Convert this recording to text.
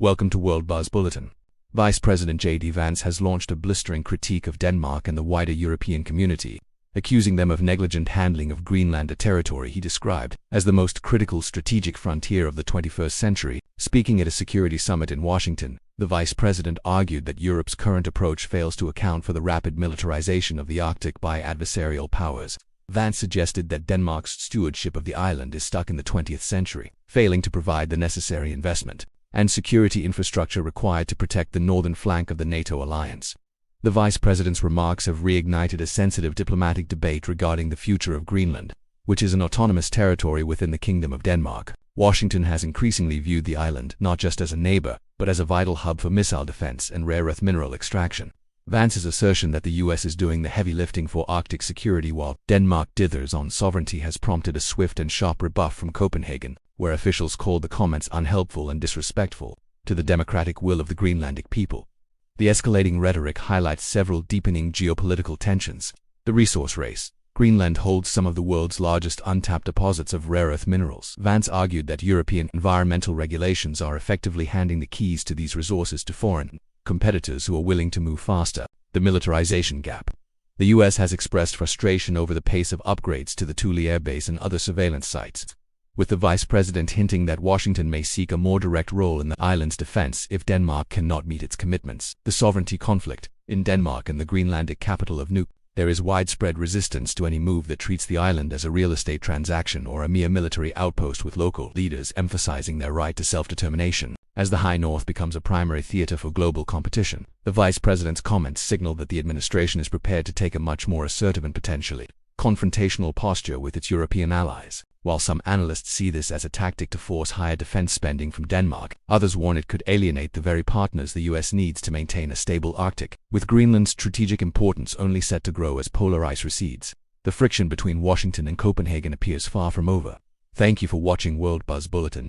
Welcome to World Buzz Bulletin. Vice President JD Vance has launched a blistering critique of Denmark and the wider European community, accusing them of negligent handling of Greenland, a territory he described as the most critical strategic frontier of the 21st century. Speaking at a security summit in Washington, the vice president argued that Europe's current approach fails to account for the rapid militarization of the Arctic by adversarial powers. Vance suggested that Denmark's stewardship of the island is stuck in the 20th century, failing to provide the necessary investment and security infrastructure required to protect the northern flank of the NATO alliance. The vice president's remarks have reignited a sensitive diplomatic debate regarding the future of Greenland, which is an autonomous territory within the Kingdom of Denmark. Washington has increasingly viewed the island not just as a neighbor, but as a vital hub for missile defense and rare earth mineral extraction. Vance's assertion that the U.S. is doing the heavy lifting for Arctic security while Denmark dithers on sovereignty has prompted a swift and sharp rebuff from Copenhagen, where officials called the comments unhelpful and disrespectful to the democratic will of the Greenlandic people. The escalating rhetoric highlights several deepening geopolitical tensions. The resource race. Greenland holds some of the world's largest untapped deposits of rare earth minerals. Vance argued that European environmental regulations are effectively handing the keys to these resources to foreign competitors who are willing to move faster. The militarization gap. The U.S. has expressed frustration over the pace of upgrades to the Thule Air Base and other surveillance sites, with the vice president hinting that Washington may seek a more direct role in the island's defense if Denmark cannot meet its commitments. The sovereignty conflict. In Denmark and the Greenlandic capital of Nuuk, there is widespread resistance to any move that treats the island as a real estate transaction or a mere military outpost, with local leaders emphasizing their right to self-determination. As the High North becomes a primary theater for global competition, the vice president's comments signal that the administration is prepared to take a much more assertive and potentially confrontational posture with its European allies. While some analysts see this as a tactic to force higher defense spending from Denmark, others warn it could alienate the very partners the U.S. needs to maintain a stable Arctic. With Greenland's strategic importance only set to grow as polar ice recedes, the friction between Washington and Copenhagen appears far from over. Thank you for watching World Buzz Bulletin.